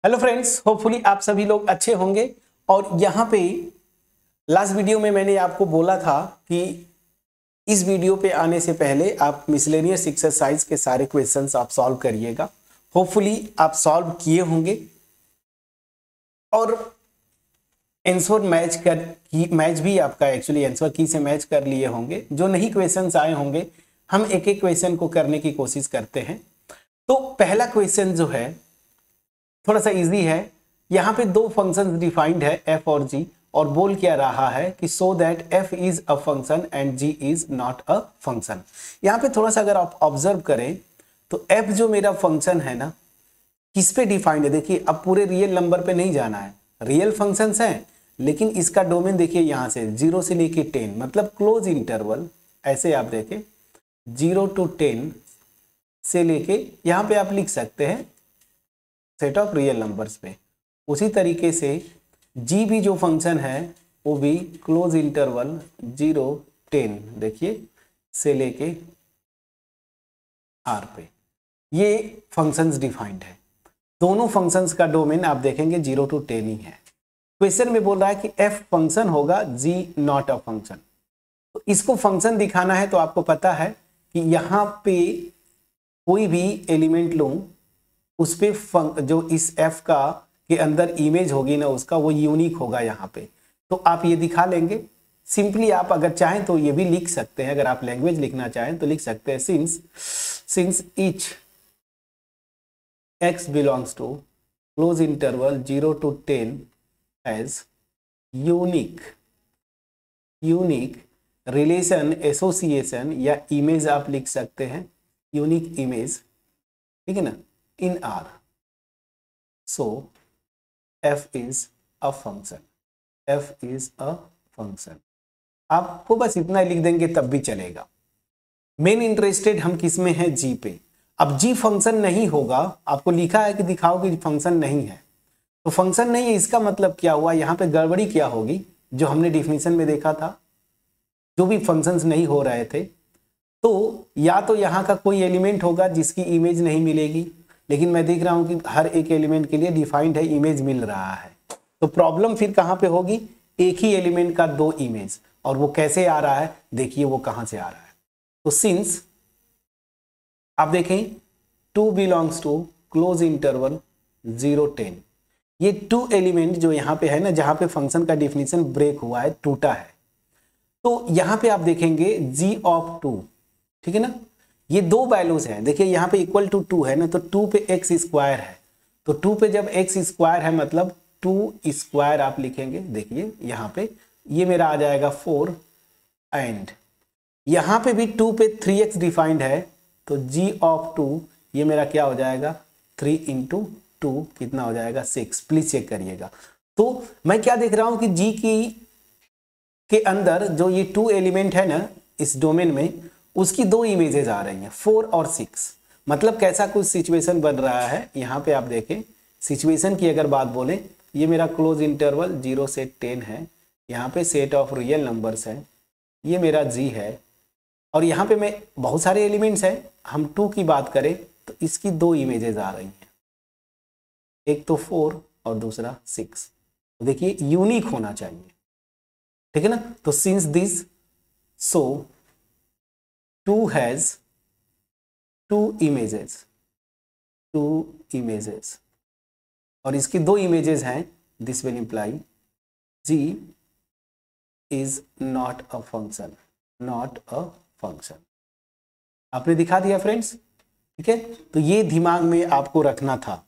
Hello friends, hopefully आप सभी लोग अच्छे होंगे। और यहाँ पे लास्ट वीडियो में मैंने आपको बोला था कि इस वीडियो पे आने से पहले आप मिसलेनियस एक्सरसाइज के सारे क्वेश्चंस आप सॉल्व करिएगा। होपफुली आप सॉल्व किए होंगे और आंसर मैच भी आपका एक्चुअली आंसर की से मैच कर लिए होंगे। जो नहीं क्वेश्चंस आए होंगे हम एक एक क्वेश्चन को करने की कोशिश करते हैं। तो पहला क्वेश्चन जो है थोड़ा सा इजी है। यहाँ पे दो फंक्शंस डिफाइंड है f और g, और बोल क्या रहा है कि so that f is a function and g is not a function. यहाँ पे थोड़ा सा अगर आप ऑब्जर्व करें तो f जो मेरा फंक्शन है ना, किस पे डिफाइंड है। देखिए अब पूरे रियल नंबर पे नहीं जाना है, रियल फंक्शंस हैं लेकिन इसका डोमेन देखिए यहाँ से 0 से लेके 10, मतलब क्लोज इंटरवल। ऐसे आप देखें 0 to 10 से लेके यहाँ पे आप लिख सकते हैं सेट ऑफ रियल नंबर्स पे। उसी तरीके से g भी जो फंक्शन है वो भी क्लोज इंटरवल 0 10 देखिए से लेके r पे, ये फंक्शंस डिफाइंड है। दोनों फंक्शंस का डोमेन आप देखेंगे 0 to 10 ही है। क्वेश्चन में बोल रहा है कि f फंक्शन होगा g नॉट अ फंक्शन। तो इसको फंक्शन दिखाना है तो आपको पता है कि यहाँ पे कोई भी एलिमेंट लूं उस पे जो इस f का के अंदर इमेज होगी ना उसका, वो यूनिक होगा यहाँ पे। तो आप ये दिखा लेंगे सिंपली। आप अगर चाहें तो ये भी लिख सकते हैं, अगर आप लैंग्वेज लिखना चाहें तो लिख सकते हैं since each x belongs to close interval 0 to 10 as unique relation association या इमेज आप लिख सकते हैं, यूनिक इमेज, ठीक है ना, in R. So f is a function. f is a function. आपको बस इतना लिख देंगे तब भी चलेगा। मेन इंटरेस्टेड हम किस में है, g पे। अब g फंक्शन नहीं होगा, आपको लिखा है कि दिखाओ कि फंक्शन नहीं है, तो फंक्शन नहीं है इसका मतलब क्या हुआ, यहाँ पे गड़बड़ी क्या होगी जो हमने डिफिनीशन में देखा था। जो भी फंक्शंस नहीं हो रहे थे तो या तो यहाँ का कोई एलिमेंट होगा जिसकी इमेज नहीं मिलेगी, लेकिन मैं देख रहा हूं कि हर एक एलिमेंट के लिए डिफाइंड है, इमेज मिल रहा है। तो प्रॉब्लम फिर कहां पे होगी, एक ही एलिमेंट का दो इमेज, और वो कैसे आ रहा है देखिए वो कहां से आ रहा है। तो सिंस आप देखें 2 बिलोंग्स टू क्लोज इंटरवल 0 10, ये 2 एलिमेंट जो यहाँ पे है ना, जहां पे फंक्शन का डिफिनीशन ब्रेक हुआ है, टूटा है, तो यहां पे आप देखेंगे g ऑफ 2, ठीक है ना, ये दो वैल्यूज हैं। देखिए यहाँ पे इक्वल टू 2 है ना, तो 2 पे x स्क्वायर है, तो 2 पे जब x स्क्वायर है मतलब 2 स्क्वायर आप लिखेंगे। देखिए यहाँ पे ये मेरा आ जाएगा 4, एंड यहाँ पे भी 2 पे 3x डिफाइंड है, तो g ऑफ 2 ये मेरा क्या हो जाएगा 3 इंटू 2 कितना हो जाएगा 6। प्लीज चेक करिएगा। तो मैं क्या देख रहा हूं कि g के अंदर जो ये 2 एलिमेंट है ना इस डोमेन में, उसकी दो इमेजेस आ रही हैं 4 और 6। मतलब कैसा कुछ सिचुएशन बन रहा है, यहाँ पे आप देखें सिचुएशन की अगर बात बोले, ये मेरा क्लोज इंटरवल 0 से 10 है, यहाँ पे सेट ऑफ रियल नंबर्स है, ये मेरा g है, और यहाँ पे मैं बहुत सारे एलिमेंट्स हैं। हम 2 की बात करें तो इसकी दो इमेजेस आ रही हैं, एक तो 4 और दूसरा 6। तो देखिए यूनिक होना चाहिए, ठीक है ना। तो since this so 2 has 2 images, और इसकी दो इमेजेस हैं, this will imply g is not a function। आपने दिखा दिया फ्रेंड्स, ठीक है। तो ये दिमाग में आपको रखना था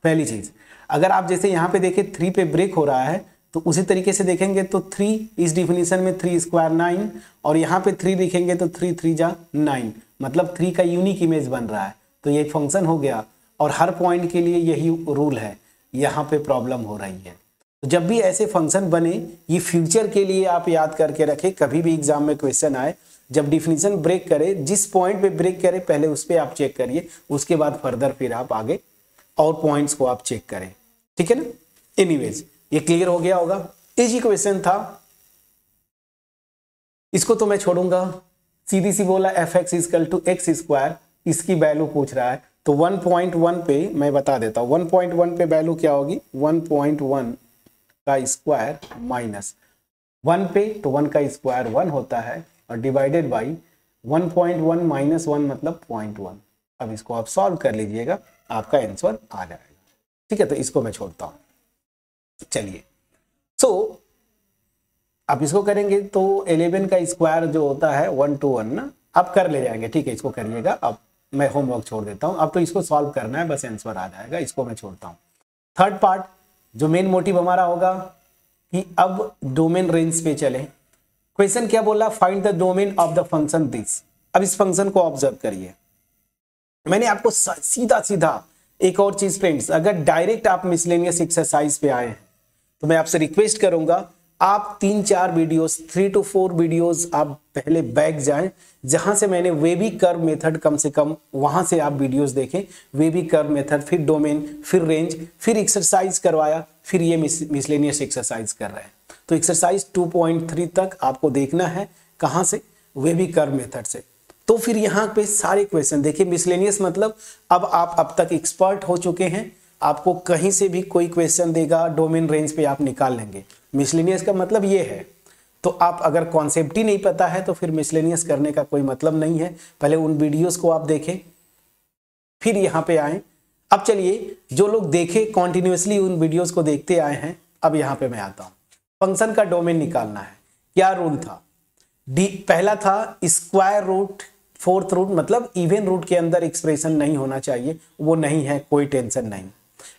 पहली चीज। अगर आप जैसे यहाँ पे देखें 3 पे ब्रेक हो रहा है तो उसी तरीके से देखेंगे तो 3 इस डिफिनीशन में 3 स्क्वायर 9, और यहाँ पे 3 लिखेंगे तो 3 3 जा 9, मतलब 3 का यूनिक इमेज बन रहा है, तो ये फंक्शन हो गया। और हर पॉइंट के लिए यही रूल है, यहाँ पे प्रॉब्लम हो रही है। तो जब भी ऐसे फंक्शन बने, ये फ्यूचर के लिए आप याद करके रखें, कभी भी एग्जाम में क्वेश्चन आए, जब डिफिनीशन ब्रेक करे, जिस पॉइंट पे ब्रेक करे पहले उस पर आप चेक करिए, उसके बाद फर्दर फिर आप आगे और पॉइंट्स को आप चेक करें, ठीक है ना। एनीवेज ये क्लियर हो गया होगा, इजी क्वेश्चन था, इसको तो मैं छोड़ूंगा। सीधी सी बोला fx equal to x square, इसकी वैल्यू पूछ रहा है, तो 1.1 पे मैं बता देता हूँ, 1.1 पे वैल्यू क्या होगी, 1.1 का स्क्वायर माइनस 1 पे, तो 1 का स्क्वायर 1 होता है और डिवाइडेड बाई 1.1 माइनस 1 मतलब 0.1। अब इसको आप सॉल्व कर लीजिएगा, आपका आंसर आ जाएगा। ठीक है, तो इसको मैं छोड़ता हूँ। चलिए, सो आप इसको करेंगे तो 11 का स्क्वायर जो होता है 121 ना, आप कर ले जाएंगे। ठीक है, इसको करिएगा। अब मैं होमवर्क छोड़ देता हूँ, अब तो इसको सॉल्व करना है, बस आंसर आ जाएगा। इसको मैं छोड़ता हूँ। थर्ड पार्ट जो मेन मोटिव हमारा होगा कि अब डोमेन रेंज पे चले। क्वेश्चन क्या बोला, find the domain of the function this. अब इस फंक्शन को ऑब्जर्व करिए, मैंने आपको सीधा सीधा एक और चीज फ्रेंड्स, अगर डायरेक्ट आप मिसलेनियस एक्सरसाइज पे आए हैं तो मैं आपसे रिक्वेस्ट करूंगा आप 3-4 वीडियोस, 3 to 4 वीडियोस आप पहले बैक जाएं, जहां से मैंने वेबी कर्व मेथड कम से कम वहां से आप वीडियोस देखें। वेबी कर्व मेथड, फिर डोमेन, फिर रेंज, फिर एक्सरसाइज करवाया, फिर ये मिसलेनियस एक्सरसाइज कर रहे हैं। तो एक्सरसाइज 2.3 तक आपको देखना है, कहां से, वेबी कर्व मेथड से। तो फिर यहाँ पे सारे क्वेश्चन देखिए, मिसलेनियस मतलब अब आप तक एक्सपर्ट हो चुके हैं, आपको कहीं से भी कोई क्वेश्चन देगा डोमेन रेंज पे आप निकाल लेंगे। मिसलेनियस का मतलब ये है। तो आप अगर कॉन्सेप्ट ही नहीं पता है तो फिर मिसलेनियस करने का कोई मतलब नहीं है। पहले उन वीडियोस को आप देखें, फिर यहाँ पे आए। अब चलिए, जो लोग देखे कॉन्टिन्यूसली उन वीडियोस को देखते आए हैं, अब यहाँ पे मैं आता हूँ। फंक्शन का डोमेन निकालना है। क्या रूल था, पहला था स्क्वायर रूट, फोर्थ रूट मतलब इवन रूट के अंदर एक्सप्रेशन नहीं होना चाहिए, वो नहीं है, कोई टेंशन नहीं।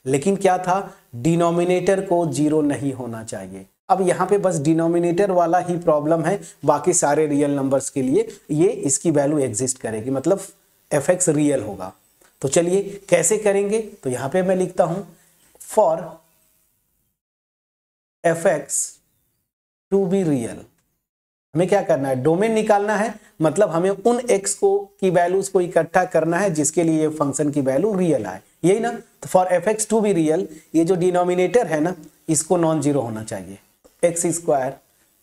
लेकिन क्या था, डिनोमिनेटर को 0 नहीं होना चाहिए। अब यहाँ पे बस डिनोमिनेटर वाला ही प्रॉब्लम है, बाकी सारे रियल नंबर्स के लिए ये इसकी वैल्यू एग्जिस्ट करेगी, मतलब fx रियल होगा। तो चलिए कैसे करेंगे, तो यहाँ पे मैं लिखता हूं for fx to be real. हमें क्या करना है, डोमेन निकालना है, मतलब हमें उन x को की वैल्यूज को इकट्ठा करना है जिसके लिए फंक्शन की वैल्यू रियल आए, यही ना। तो for fx to be real, ये जो डिनोमिनेटर है ना, इसको नॉन जीरो होना चाहिए। x square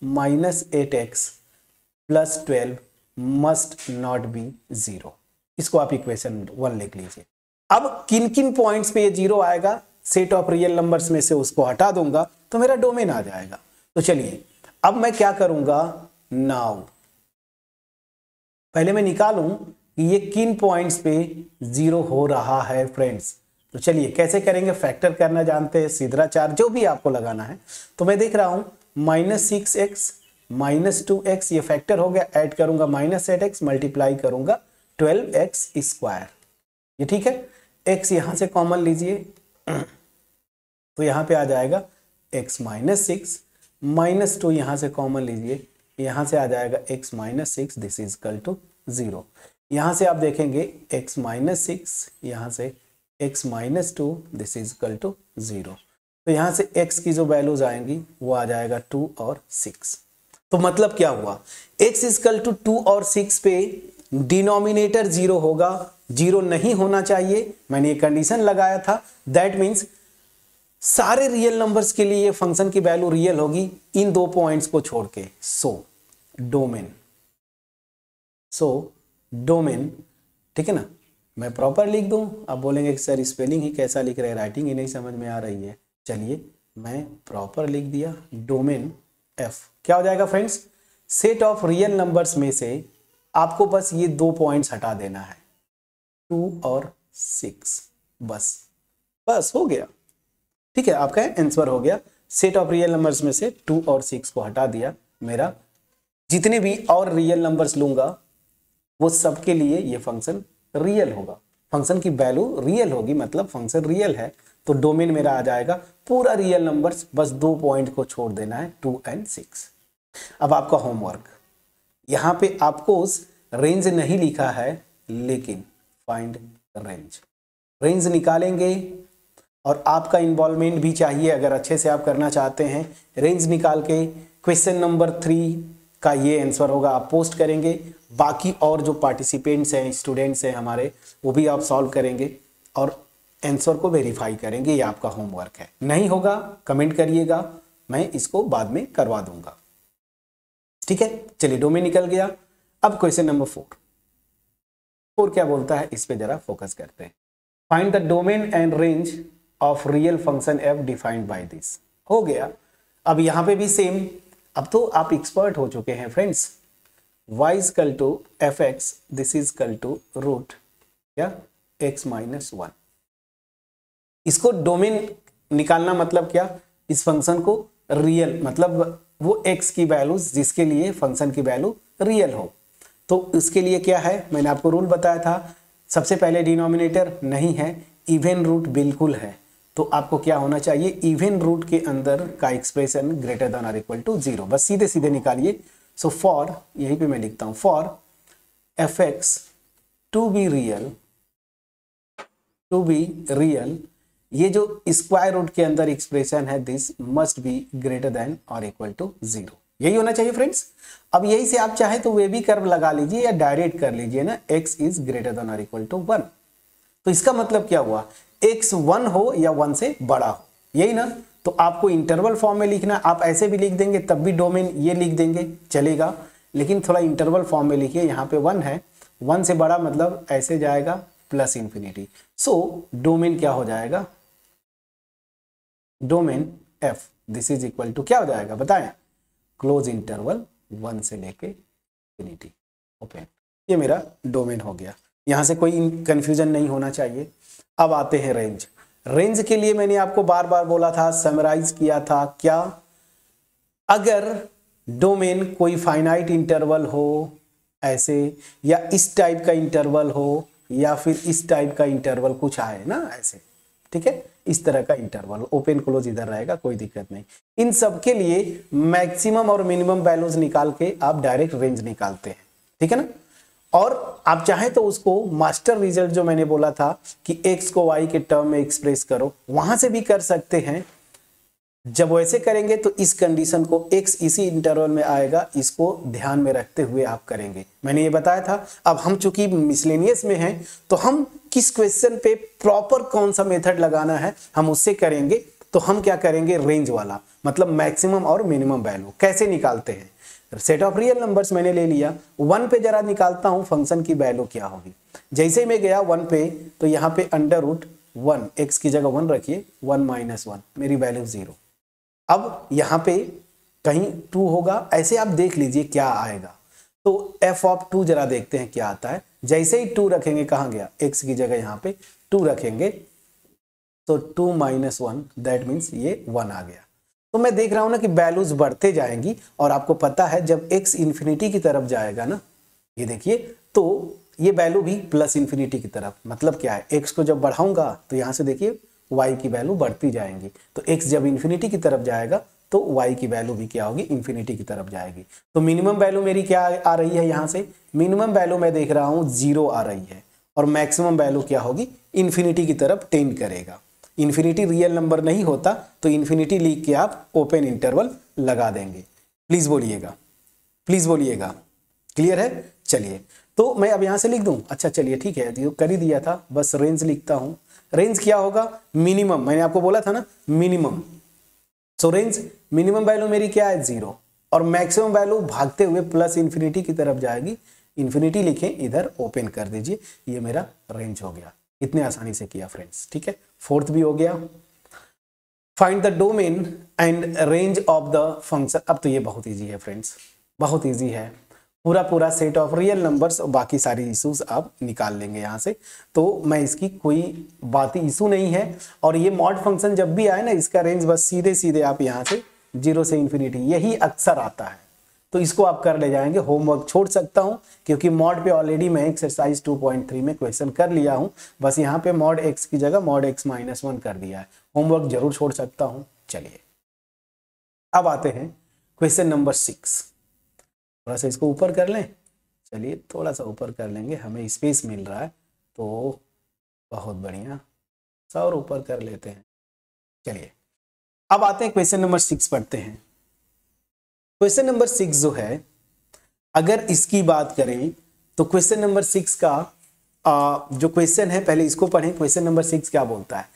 minus 8x plus 12 must not be 0। इसको आप इक्वेशन 1 लिख लीजिए। अब किन किन पॉइंट्स पे ये 0 आएगा, सेट ऑफ रियल नंबर्स में से उसको हटा दूंगा तो मेरा डोमेन आ जाएगा। तो चलिए अब मैं क्या करूंगा, नाउ पहले मैं निकालूं कि ये किन पॉइंट्स पे 0 हो रहा है फ्रेंड्स। तो चलिए कैसे करेंगे, फैक्टर करना जानते हैं, सीधा चार्ज जो भी आपको लगाना है। तो मैं देख रहा हूं -6x -2x ये फैक्टर हो गया, ऐड करूंगा -8x मल्टीप्लाई करूंगा 12x स्क्वायर, ये ठीक है। x यहां से कॉमन लीजिए तो यहां पे आ जाएगा x -6 -2 यहां से कॉमन लीजिए, यहां से आ जाएगा x -6 this is equal to 0। यहां से आप देखेंगे x -6 यहां से x -2 this is equal to 0। तो यहां से x की जो वैल्यूज आएंगी वो आ जाएगा 2 और 6। तो मतलब क्या हुआ, x इक्वल टू 2 और 6 पे डिनोमिनेटर 0 होगा, 0 नहीं होना चाहिए, मैंने ये कंडीशन लगाया था। दैट मीन्स सारे रियल नंबर्स के लिए ये फंक्शन की वैल्यू रियल होगी इन दो पॉइंट्स को छोड़ के। सो डोमेन ठीक है ना, मैं प्रॉपर लिख दूं। आप बोलेंगे कि सर स्पेलिंग ही कैसा लिख रहे हैं, राइटिंग ही नहीं समझ में आ रही है। चलिए मैं प्रॉपर लिख दिया, डोमेन f क्या हो जाएगा friends, set of real numbers में से आपको बस ये 2 पॉइंट्स हटा देना है, 2 और 6, बस हो गया। ठीक है, आपका आंसर हो गया। सेट ऑफ रियल नंबर्स में से 2 और 6 को हटा दिया, मेरा जितने भी और रियल नंबर्स लूंगा वो सबके लिए ये फंक्शन रियल होगा, फंक्शन की वैल्यू रियल होगी, मतलब फंक्शन रियल है। तो डोमेन मेरा आ जाएगा पूरा रियल नंबर्स, बस 2 पॉइंट को छोड़ देना है, 2 और 6। अब आपका होमवर्क, यहां पे आपको रेंज नहीं लिखा है, लेकिन फाइंड रेंज निकालेंगे और आपका इन्वॉल्वमेंट भी चाहिए अगर अच्छे से आप करना चाहते हैं। रेंज निकाल के क्वेश्चन नंबर 3 का ये आंसर होगा, आप पोस्ट करेंगे। बाकी और जो पार्टिसिपेंट्स हैं, स्टूडेंट्स हैं हमारे, वो भी आप सॉल्व करेंगे और आंसर को वेरीफाई करेंगे। ये आपका होमवर्क है। नहीं होगा कमेंट करिएगा, मैं इसको बाद में करवा दूंगा। ठीक है, चलिए डोमेन निकल गया। अब क्वेश्चन नंबर 4 क्या बोलता है, इस पे जरा फोकस करते हैं। Find the domain and range of real function F defined by this. हो गया। अब यहां पे भी सेम, अब तो आप एक्सपर्ट हो चुके हैं friends. y is equal to f x, this is equal to root क्या x माइनस 1। इसको डोमेन निकालना मतलब क्या, इस फंक्शन को रियल मतलब वो x की वैल्यूज जिसके लिए फंक्शन की वैल्यू रियल हो। तो इसके लिए क्या है, मैंने आपको रूल बताया था, सबसे पहले डिनोमिनेटर नहीं है, इवन रूट बिल्कुल है, तो आपको क्या होना चाहिए, इवन रूट के अंदर का एक्सप्रेशन ग्रेटर देन और इक्वल टू 0, बस सीधे सीधे निकालिए। सो फॉर, यहीं पे मैं लिखता हूं, for f x to be real, ये जो स्क्वायर रूट के अंदर एक्सप्रेशन है this must be greater than और इक्वल टू 0, यही होना चाहिए फ्रेंड्स। अब यही से आप चाहे तो वे भी कर्व लगा लीजिए या डायरेक्ट कर लीजिए ना, x इज ग्रेटर देन और इक्वल टू 1। तो इसका मतलब क्या हुआ, x 1 हो या 1 से बड़ा हो, यही ना। तो आपको इंटरवल फॉर्म में लिखना, आप ऐसे भी लिख देंगे तब भी डोमेन ये लिख देंगे चलेगा, लेकिन थोड़ा इंटरवल फॉर्म में लिखिए। यहाँ पे 1 है, 1 से बड़ा मतलब ऐसे जाएगा प्लस इंफिनिटी। सो डोमेन क्या हो जाएगा, domain f this is equal to क्या हो जाएगा बताएं, क्लोज इंटरवल 1 से लेके इंफिनिटी ओपन। ये मेरा डोमेन हो गया, यहां से कोई कंफ्यूजन नहीं होना चाहिए। अब आते हैं रेंज। रेंज के लिए मैंने आपको बार बार बोला था, समराइज किया था क्या, अगर डोमेन कोई फाइनाइट इंटरवल हो ऐसे, या इस टाइप का इंटरवल हो, या फिर इस टाइप का इंटरवल कुछ आए ना ऐसे, ठीक है, इस तरह का इंटरवल ओपन क्लोज इधर रहेगा, कोई दिक्कत नहीं। इन सब के लिए मैक्सिमम और मिनिमम वैल्यूज निकाल के आप डायरेक्ट रेंज निकालते हैं, ठीक है ना। और आप चाहें तो उसको मास्टर रिजल्ट जो मैंने बोला था कि x को y के टर्म में एक्सप्रेस करो, वहां से भी कर सकते हैं। जब वैसे करेंगे तो इस कंडीशन को x इसी इंटरवल में आएगा, इसको ध्यान में रखते हुए आप करेंगे, मैंने ये बताया था। अब हम चूंकि मिसलेनियस में हैं तो हम किस क्वेश्चन पे प्रॉपर कौन सा मेथड लगाना है हम उससे करेंगे। तो हम क्या करेंगे, रेंज वाला, मतलब मैक्सिमम और मिनिमम वैल्यू कैसे निकालते हैं। सेट ऑफ रियल नंबर्स मैंने ले लिया, 1 पे जरा निकालता हूं फंक्शन की वैल्यू क्या होगी। जैसे ही मैं गया 1 पे तो यहाँ पे अंडर रूट 1, x की जगह 1 रखिए, 1 माइनस 1 मेरी वैल्यू 0। अब यहाँ पे कहीं 2 होगा, ऐसे आप देख लीजिए क्या आएगा। तो f ऑफ 2 जरा देखते हैं क्या आता है। जैसे ही 2 रखेंगे, कहाँ गया, x की जगह यहाँ पे 2 रखेंगे तो 2 माइनस 1 दैट मीन्स ये 1 आ गया। तो मैं देख रहा हूं ना कि वैल्यूज बढ़ते जाएंगी, और आपको पता है जब x इंफिनिटी की तरफ जाएगा ना, ये देखिए, तो ये वैल्यू भी प्लस इंफिनिटी की तरफ, मतलब क्या है, x को जब बढ़ाऊंगा तो यहां से देखिए y की वैल्यू बढ़ती जाएंगी। तो x जब इंफिनिटी की तरफ जाएगा तो y की वैल्यू भी क्या होगी, इंफिनिटी की तरफ जाएगी। तो मिनिमम वैल्यू मेरी क्या आ रही है, यहाँ से मिनिमम वैल्यू मैं देख रहा हूँ 0 आ रही है, और मैक्सिमम वैल्यू क्या होगी, इंफिनिटी की तरफ टेंड करेगा। इन्फिनिटी रियल नंबर नहीं होता तो इन्फिनिटी लिख के आप ओपन इंटरवल लगा देंगे। प्लीज बोलिएगा, प्लीज बोलिएगा, क्लियर है। चलिए, तो मैं अब यहां से लिख दूं, अच्छा चलिए ठीक है, तो कर ही दिया था, बस रेंज लिखता हूं। रेंज क्या होगा, मिनिमम, मैंने आपको बोला था ना मिनिमम। सो रेंज मिनिमम वैल्यू मेरी क्या है 0, और मैक्सिमम वैल्यू भागते हुए प्लस इंफिनिटी की तरफ जाएगी। इंफिनिटी लिखें, इधर ओपन कर दीजिए, ये मेरा रेंज हो गया। इतने आसानी से किया फ्रेंड्स, ठीक है। फोर्थ भी हो गया, find the domain and range of the function. अब तो ये बहुत इजी है फ्रेंड्स, बहुत इजी है, पूरा सेट ऑफ रियल नंबर्स और बाकी सारी इश्यूज आप निकाल लेंगे यहाँ से। तो मैं इसकी कोई बात इशू नहीं है। और ये मॉड फंक्शन जब भी आए ना, इसका रेंज बस सीधे सीधे आप यहाँ से 0 से इंफिनिटी, यही अक्सर आता है। तो इसको आप कर ले जाएंगे, होमवर्क छोड़ सकता हूं क्योंकि मॉड पे ऑलरेडी मैं एक्सरसाइज 2.3 में क्वेश्चन कर लिया हूं, बस यहाँ पे मॉड x की जगह मॉड x माइनस 1 कर दिया है, होमवर्क जरूर छोड़ सकता हूं। चलिए अब आते हैं क्वेश्चन नंबर 6। थोड़ा सा इसको ऊपर कर लें, चलिए थोड़ा सा ऊपर कर लेंगे, हमें स्पेस मिल रहा है तो बहुत बढ़िया, और ऊपर कर लेते हैं। चलिए अब आते हैं क्वेश्चन नंबर 6 पढ़ते हैं। क्वेश्चन नंबर 6 जो है, अगर इसकी बात करें तो क्वेश्चन नंबर 6 का जो क्वेश्चन है, पहले इसको पढ़ें। क्वेश्चन नंबर 6 क्या बोलता है,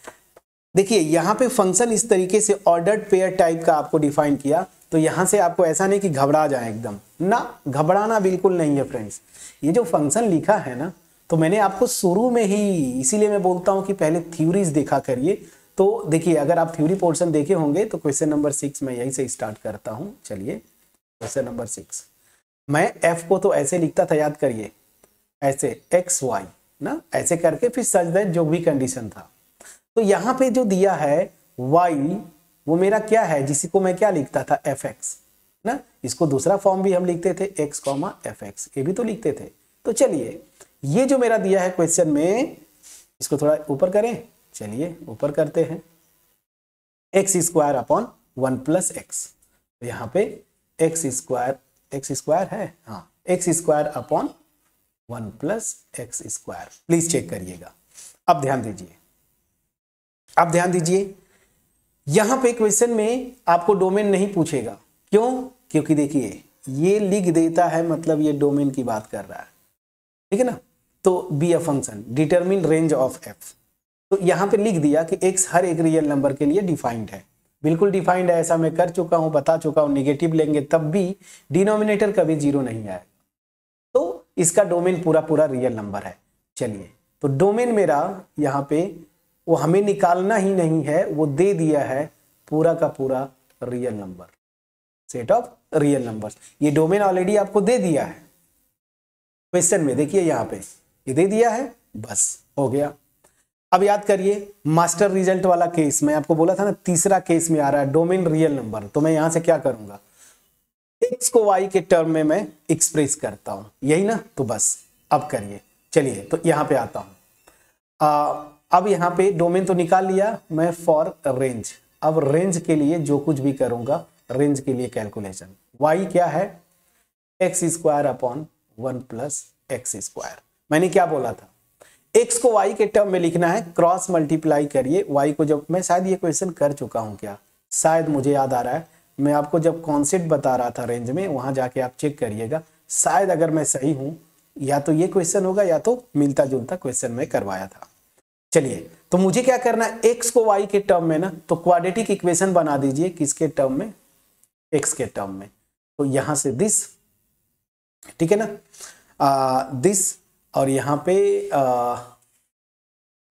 देखिए यहाँ पे फंक्शन इस तरीके से ऑर्डर्ड पेयर टाइप का आपको डिफाइन किया, तो यहां से आपको ऐसा नहीं कि घबरा जाए एकदम ना, घबराना बिल्कुल नहीं है फ्रेंड्स। ये जो फंक्शन लिखा है ना, तो मैंने आपको शुरू में ही, इसीलिए मैं बोलता हूं कि पहले थ्योरीज देखा करिए। तो देखिए, अगर आप थ्योरी पोर्शन देखे होंगे तो क्वेश्चन नंबर 6 मैं यहीं से स्टार्ट करता हूं। चलिए क्वेश्चन नंबर 6, मैं f को तो ऐसे लिखता था, याद करिए, ऐसे एक्स वाई ना, ऐसे करके फिर सच दैट जो भी कंडीशन था। तो यहाँ पे जो दिया है y, वो मेरा क्या है, जिसको मैं क्या लिखता था, fx ना। इसको दूसरा फॉर्म भी हम लिखते थे x, fx, ये भी तो लिखते थे। तो चलिए, ये जो मेरा दिया है क्वेश्चन में, इसको थोड़ा ऊपर करें। चलिए ऊपर करते हैं, x square upon 1 plus x. तो यहाँ पे एक्स स्क्वायर है, हाँ, x square upon 1 plus x square. Please check करिएगा। अब ध्यान दीजिए, अब ध्यान दीजिए, यहां पे क्वेश्चन में आपको डोमेन नहीं पूछेगा। क्यों? क्योंकि देखिए ये लिख देता है, मतलब ये डोमेन की बात कर रहा है, ठीक है ना। तो be a function determine range of F. तो यहां पे लिख दिया कि एक्स हर एक रियल नंबर के लिए डिफाइंड है, बिल्कुल डिफाइंड है, ऐसा मैं कर चुका हूं, बता चुका हूं। नेगेटिव लेंगे तब भी डिनोमिनेटर कभी 0 नहीं आएगा। तो इसका डोमेन पूरा पूरा रियल नंबर है। चलिए, तो डोमेन मेरा यहाँ पे वो हमें निकालना ही नहीं है, वो दे दिया है पूरा का पूरा real number, set of real numbers. ये डोमेन ऑलरेडी आपको दे दिया है क्वेश्चन में, देखिए यहाँ पे ये दे दिया है, बस हो गया। अब याद करिए मास्टर रिजल्ट वाला केस, मैं आपको बोला था ना, तीसरा केस में आ रहा है डोमेन रियल नंबर। तो मैं यहां से क्या करूंगा, x को y के टर्म में मैं एक्सप्रेस करता हूं, यही ना। तो बस अब करिए। चलिए तो यहां पे आता हूं। अब यहां पे डोमेन तो निकाल लिया मैं फॉर रेंज। अब रेंज के लिए जो कुछ भी करूंगा, रेंज के लिए कैलकुलेशन, y क्या है, x square upon 1 plus x square. मैंने क्या बोला था, x को y के टर्म में लिखना है, क्रॉस मल्टीप्लाई करिए y को। जब मैं शायद ये क्वेश्चन कर चुका हूं क्या, शायद मुझे याद आ रहा है, मैं आपको जब कॉन्सेप्ट बता रहा था रेंज में, वहां जाके आप चेक करिएगा, शायद अगर मैं सही हूं, या तो ये क्वेश्चन होगा या तो मिलता जुलता क्वेश्चन में करवाया था। चलिए, तो मुझे क्या करना है, एक्स को वाई के टर्म में ना, तो क्वाड्रेटिक इक्वेशन बना दीजिए, किसके टर्म में, एक्स के टर्म में। तो यहां से दिस, ठीक है ना, दिस, और यहां पे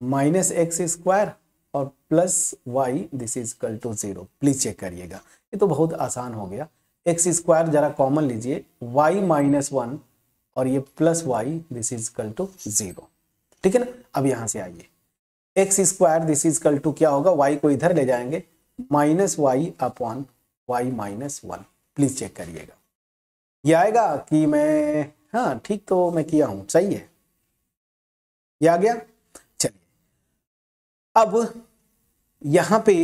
माइनस एक्स स्क्वायर और plus y, this is equal to 0। Please check करिएगा, ये तो बहुत आसान हो गया। एक्स स्क्वायर जरा कॉमन लीजिए, वाई माइनस 1 और ये plus y, this is equal to 0, ठीक है ना। अब यहां से आइए, x square this is equal to क्या होगा, वाई को इधर ले जाएंगे, minus y upon y minus 1। Please check करिएगा, ये आएगा कि मैं, हाँ ठीक तो मैं किया हूं, सही है, ये आ गया। चलिए, अब यहां पे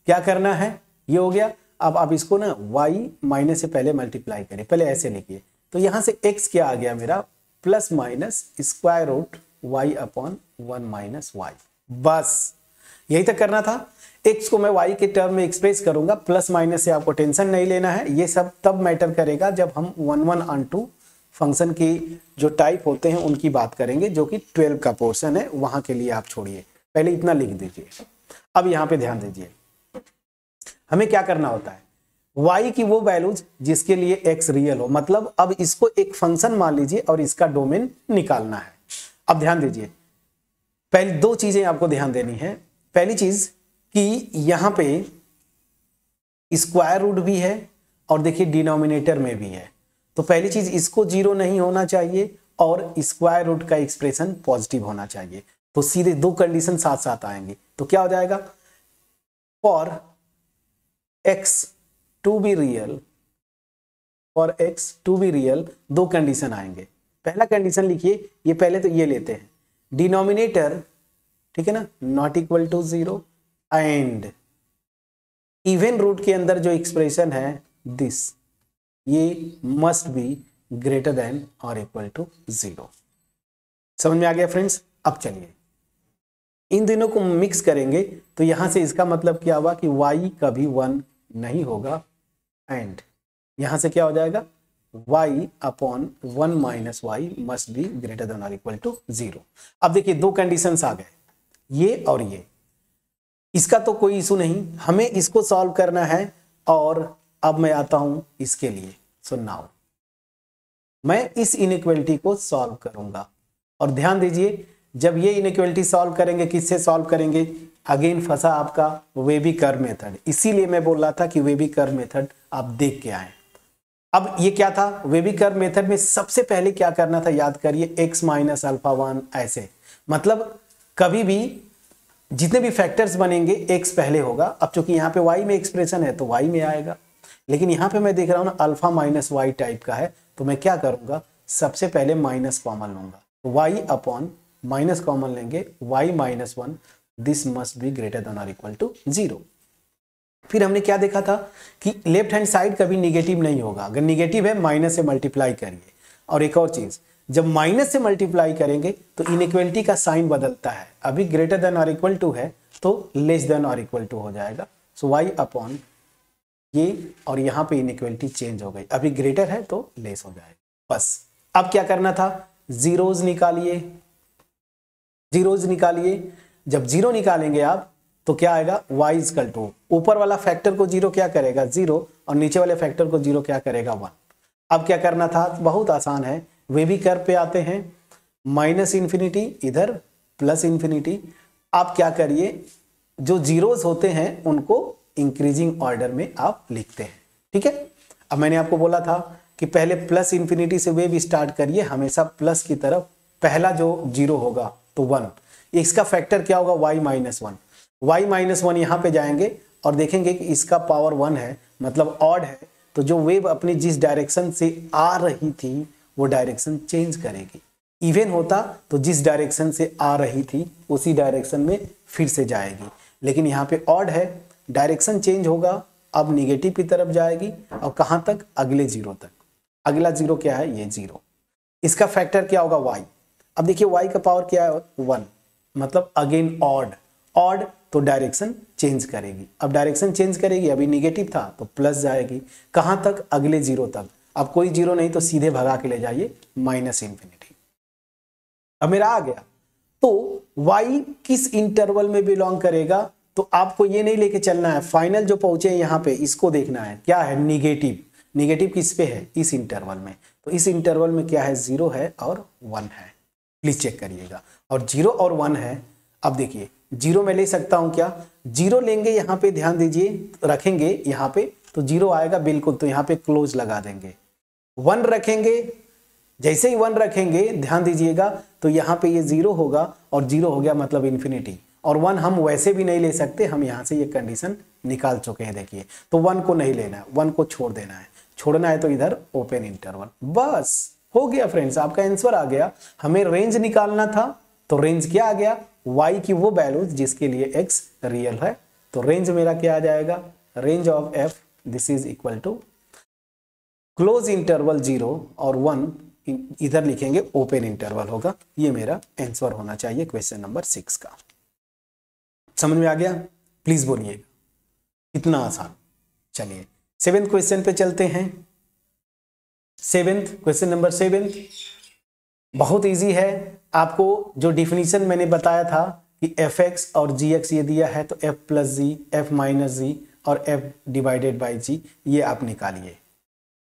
क्या करना है, ये हो गया। अब आप इसको ना y माइनस से पहले मल्टीप्लाई करें, पहले ऐसे लिखिए। तो यहां से x क्या आ गया मेरा, plus minus square root y upon 1 minus y. बस यही तक करना था। x को मैं y के टर्म में एक्सप्रेस करूंगा, प्लस माइनस से आपको टेंशन नहीं लेना है, ये सब तब मैटर करेगा जब हम 1 ऑन 2 फंक्शन की जो टाइप होते हैं उनकी बात करेंगे, जो कि 12 का पोर्शन है, वहां के लिए आप छोड़िए, पहले इतना लिख दीजिए। अब यहां पे ध्यान दीजिए, हमें क्या करना होता है, y की वो वैल्यूज जिसके लिए x रियल हो, मतलब अब इसको एक फंक्शन मान लीजिए और इसका डोमेन निकालना है। अब ध्यान दीजिए, पहले दो चीजें आपको ध्यान देनी है। पहली चीज कि यहां पे स्क्वायर रूट भी है और देखिए डिनोमिनेटर में भी है। तो पहली चीज, इसको 0 नहीं होना चाहिए और स्क्वायर रूट का एक्सप्रेशन पॉजिटिव होना चाहिए। तो सीधे दो कंडीशन साथ साथ आएंगी। तो क्या हो जाएगा, for x to be real, for x to be real, दो कंडीशन आएंगे। पहला कंडीशन लिखिए, ये पहले तो ये लेते हैं, डिनोमिनेटर, ठीक है ना, not equal to 0 and even root के अंदर जो एक्सप्रेशन है दिस, ये मस्ट बी ग्रेटर देन और इक्वल टू 0। समझ में आ गया फ्रेंड्स। अब चलिए इन दोनों को मिक्स करेंगे, तो यहां से इसका मतलब क्या हुआ कि y कभी 1 नहीं होगा, एंड यहां से क्या हो जाएगा, y upon 1 minus y must be greater than और इक्वल टू 0। अब देखिए दो कंडीशंस आ गए, ये और ये, इसका तो कोई इशू नहीं, हमें इसको सॉल्व करना है। और अब मैं आता हूं इसके लिए। सो नाउ मैं इस इनइक्वालिटी को सॉल्व करूंगा और ध्यान दीजिए जब ये इनइक्वालिटी सॉल्व करेंगे, किससे सॉल्व करेंगे, अगेन फंसा आपका वेबी कर्व मेथड। इसीलिए मैं बोल रहा था कि वेबी कर्व मेथड आप देख के आए। अब ये क्या था, वेबी कर्व मेथड में सबसे पहले क्या करना था, याद करिए, x माइनस अल्फा 1 ऐसे, मतलब कभी भी जितने भी फैक्टर्स बनेंगे x पहले होगा। अब चूंकि यहाँ पे y में एक्सप्रेशन है तो y में आएगा, लेकिन यहाँ पे मैं देख रहा हूँ ना अल्फा माइनस वाई टाइप का है, तो मैं क्या करूंगा, सबसे पहले माइनस कॉमन लूंगा, y अपॉन माइनस कॉमन लेंगे, y minus 1, this must be greater than और इक्वल टू 0। फिर हमने क्या देखा था कि लेफ्ट हैंड साइड कभी निगेटिव नहीं होगा, अगर निगेटिव है माइनस से मल्टीप्लाई करिए। और एक और चीज, जब माइनस से मल्टीप्लाई करेंगे तो इनइक्वालिटी का साइन बदलता है, अभी ग्रेटर देन और इक्वल टू है तो लेस देन और इक्वल टू हो जाएगा। सो y अपॉन ये, और यहाँ पे इनइक्वालिटी चेंज हो गई, अभी ग्रेटर है तो लेस हो जाएगा। बस अब क्या करना था, जीरोज निकालिए, जीरोज निकालिए। जब जीरो निकालेंगे आप तो क्या आएगा, y इक्वल टू, ऊपर वाला फैक्टर को जीरो क्या करेगा 0, और नीचे वाले फैक्टर को जीरो क्या करेगा 1। अब क्या करना था, बहुत आसान है, वेबी कर्व पे आते हैं, माइनस इन्फिनिटी इधर प्लस इन्फिनिटी। आप क्या करिए, जो जीरोज होते हैं उनको इंक्रीजिंग ऑर्डर में आप लिखते हैं, ठीक है। अब मैंने आपको बोला था कि पहले प्लस इन्फिनिटी से वेव स्टार्ट करिए, हमेशा प्लस की तरफ, पहला जो जीरो होगा तो 1, इसका फैक्टर क्या होगा y माइनस 1, y माइनस 1 यहाँ पे जाएंगे और देखेंगे कि इसका पावर 1 है, मतलब ऑड है, तो जो वेव अपनी जिस डायरेक्शन से आ रही थी वो डायरेक्शन चेंज करेगी। इवन होता तो जिस डायरेक्शन से आ रही थी उसी डायरेक्शन में फिर से जाएगी, लेकिन यहाँ पे ऑड है, डायरेक्शन चेंज होगा, अब निगेटिव की तरफ जाएगी, और कहाँ तक, अगले जीरो तक। अगला जीरो क्या है, ये जीरो, इसका फैक्टर क्या होगा y। अब देखिए y का पावर क्या है 1, मतलब अगेन ऑड, ऑड तो डायरेक्शन चेंज करेगी, अब डायरेक्शन चेंज करेगी, अभी निगेटिव था तो प्लस जाएगी, कहाँ तक, अगले जीरो तक। अब कोई जीरो नहीं तो सीधे भगा के ले जाइए माइनस इन्फिनिटी। अब मेरा आ गया, तो y किस इंटरवल में बिलोंग करेगा, तो आपको ये नहीं लेके चलना है, फाइनल जो पहुंचे यहाँ पे इसको देखना है, क्या है, निगेटिव। निगेटिव किस पे है, इस इंटरवल में, तो इस इंटरवल में क्या है, 0 है और 1 है, प्लीज चेक करिएगा। और 0 और 1 है, अब देखिए 0 में ले सकता हूं क्या, 0 लेंगे यहाँ पे, ध्यान दीजिए, रखेंगे यहाँ पे तो 0 आएगा बिल्कुल, तो यहाँ पे क्लोज लगा देंगे। 1 रखेंगे, जैसे ही 1 रखेंगे ध्यान दीजिएगा तो यहाँ पे ये 0 होगा, और 0 हो गया मतलब इन्फिनिटी, और 1 हम वैसे भी नहीं ले सकते, हम यहाँ से ये कंडीशन निकाल चुके हैं, देखिए। तो 1 को नहीं लेना है, 1 को छोड़ देना है, छोड़ना है तो इधर ओपन इंटरवल, बस हो गया फ्रेंड्स, आपका आंसर आ गया। हमें रेंज निकालना था, तो रेंज क्या आ गया, y की वो वैल्यूज जिसके लिए x रियल है, तो रेंज मेरा क्या आ जाएगा, range of f this is equal to close interval 0 और 1, इधर लिखेंगे ओपन इंटरवल होगा। ये मेरा आंसर होना चाहिए क्वेश्चन नंबर 6 का। समझ में आ गया, प्लीज बोलिएगा, इतना आसान। चलिए 7th क्वेश्चन पे चलते हैं। 7th क्वेश्चन नंबर 7 बहुत इजी है। आपको जो डिफिनीशन मैंने बताया था कि fx और gx ये दिया है, तो f प्लस जी, f माइनस जी और f डिवाइडेड बाई g, ये आप निकालिए,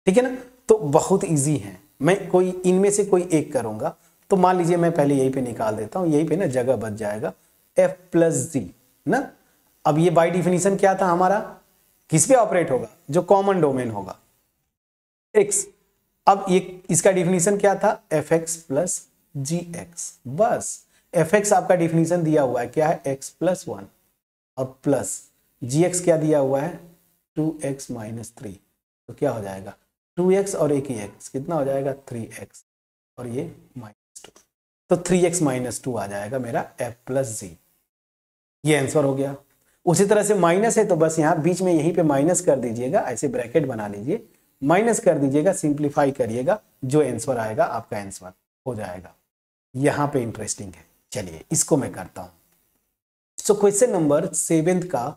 ठीक है ना। तो बहुत इजी है, मैं कोई इनमें से कोई एक करूंगा, तो मान लीजिए मैं पहले यहीं पे निकाल देता हूं, यहीं पे ना जगह बच जाएगा, f प्लस जी ना। अब ये बाय डिफिनीशन क्या था हमारा, किस पे ऑपरेट होगा, जो कॉमन डोमेन होगा x। अब ये इसका डिफिनीशन क्या था, fx प्लस gx, बस fx आपका डिफिनीशन दिया हुआ है क्या है, x प्लस 1, और प्लस gx क्या दिया हुआ है 2x माइनस 3, तो क्या हो जाएगा 2x और एक ही x, कितना हो जाएगा 3x, और ये माइनस 2, तो 3x माइनस 2 आ जाएगा मेरा f प्लस जी। ये आंसर हो गया। उसी तरह से माइनस है तो बस यहाँ बीच में यहीं पे माइनस कर दीजिएगा, ऐसे ब्रैकेट बना लीजिए, माइनस कर दीजिएगा, सिंप्लीफाई करिएगा, जो आंसर आएगा आपका आंसर हो जाएगा। यहाँ पे इंटरेस्टिंग है, चलिए इसको मैं करता हूँ। सो क्वेश्चन नंबर 7 का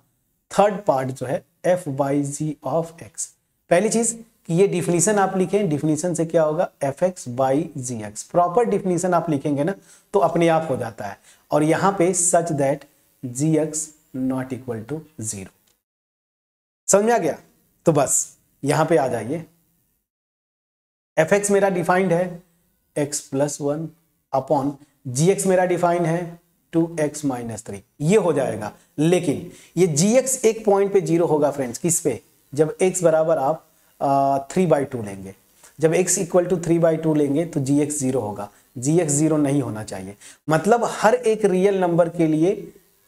थर्ड पार्ट जो है f by g of x। पहली चीज कि ये डिफिनीशन आप लिखें, डिफिनीशन से क्या होगा fx by g x, proper definition आप लिखेंगे ना तो अपने आप हो जाता है। और यहाँ पे such that gx not equal to 0, समझ में आ गया। तो बस यहां पे आ जाइए, fx मेरा डिफाइंड है x प्लस 1 अपॉन gx मेरा डिफाइन है 2x माइनस 3, ये हो जाएगा। लेकिन ये gx एक पॉइंट पे 0 होगा फ्रेंड्स, किस पे? जब x बराबर आप 3/2 लेंगे। जब x इक्वल टू 3/2 लेंगे तो gx 0 होगा। gx 0 नहीं होना चाहिए। मतलब हर एक रियल नंबर के लिए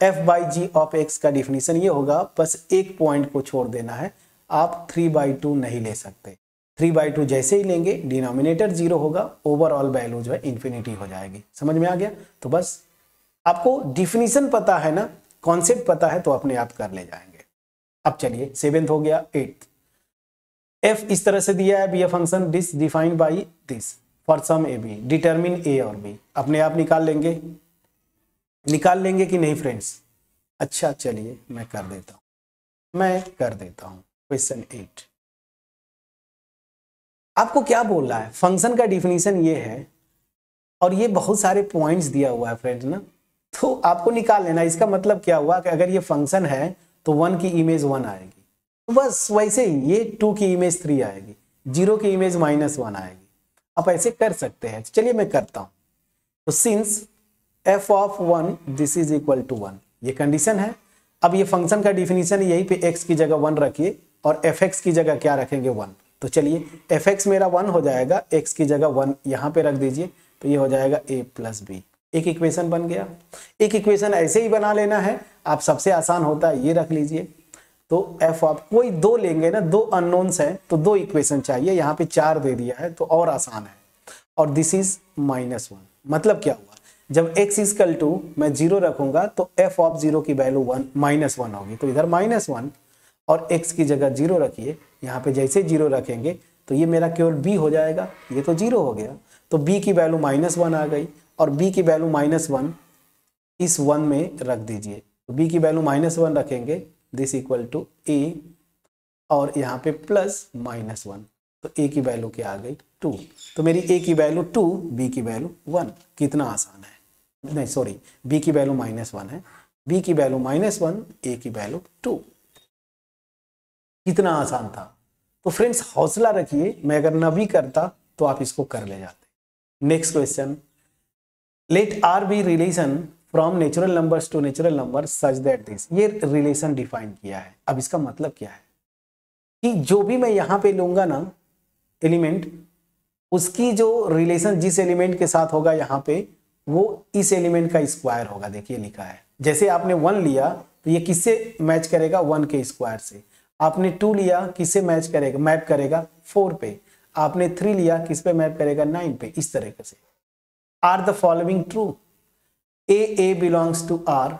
f/g ऑफ x का डिफिनीशन ये होगा, बस एक पॉइंट को छोड़ देना है, आप 3/2 नहीं ले सकते। 3/2 जैसे ही लेंगे डिनोमिनेटर 0 होगा, ओवरऑल वैल्यू जो है इन्फिनिटी हो जाएगी। समझ में आ गया? तो बस आपको डिफिनीशन पता है ना, कॉन्सेप्ट पता है तो अपने आप कर ले जाएंगे। अब चलिए 7th हो गया। 8th, f इस तरह से दिया है, b a function this defined by this for some a b, determine a और बी। अपने आप निकाल लेंगे कि नहीं फ्रेंड्स? अच्छा चलिए मैं कर देता हूं। क्वेश्चन 8 आपको क्या बोल रहा है? फंक्शन का डिफिनीशन ये है और ये बहुत सारे पॉइंट्स दिया हुआ है फ्रेंड्स ना, तो आपको निकाल लेना। इसका मतलब क्या हुआ कि अगर ये फंक्शन है तो 1 की इमेज 1 आएगी, तो बस वैसे ही ये 2 की इमेज 3 आएगी, 0 की इमेज -1 आएगी। आप ऐसे कर सकते हैं। चलिए मैं करता हूं। तो since f of 1 this is equal to 1, ये कंडीशन है। अब ये फंक्शन का डिफिनीशन यहीं पे x की जगह 1 रखिए और fx की जगह क्या रखेंगे? 1। तो चलिए fx मेरा 1 हो जाएगा, x की जगह 1 यहाँ पे रख दीजिए, तो ये हो जाएगा a प्लस बी। एक इक्वेशन बन गया। एक इक्वेशन ऐसे ही बना लेना है आप, सबसे आसान होता है ये रख लीजिए। तो f ऑफ कोई 2 लेंगे ना, 2 अननोन्स हैं तो 2 इक्वेशन चाहिए, यहाँ पे 4 दे दिया है तो और आसान है। और दिस इज -1, मतलब क्या हुआ? जब x इक्वल टू मैं 0 रखूंगा तो f ऑफ 0 की वैल्यू -1 होगी, तो इधर -1 और x की जगह 0 रखिए। यहाँ पे जैसे 0 रखेंगे तो ये मेरा केवल b हो जाएगा, ये तो 0 हो गया, तो b की वैल्यू -1 आ गई और b की वैल्यू -1 इस 1 में रख दीजिए। तो b की वैल्यू -1 रखेंगे, दिस इक्वल टू a और यहाँ पे प्लस -1, तो a की वैल्यू क्या आ गई? 2। तो मेरी a की वैल्यू 2, b की वैल्यू 1। कितना आसान है, नहीं सॉरी, b की वैल्यू -1 है, b की वैल्यू -1, a की वैल्यू 2। कितना आसान था। तो फ्रेंड्स हौसला रखिए, मैं अगर न भी करता तो आप इसको कर ले जाते। Next question, let r be relation from natural numbers to natural number such that this, ये रिलेशन डिफाइन किया है। अब इसका मतलब क्या है कि जो भी मैं यहाँ पे लूंगा ना एलिमेंट, उसकी जो रिलेशन जिस एलिमेंट के साथ होगा यहाँ पे, वो इस एलिमेंट का स्क्वायर होगा। देखिए लिखा है, जैसे आपने 1 लिया तो ये किससे मैच करेगा? 1 के स्क्वायर से। आपने 2 लिया, किससे मैच करेगा? मैप करेगा 4 पे। आपने 3 लिया, किस पे मैप करेगा? 9 पे। इस तरीके से are the following true? A belongs to R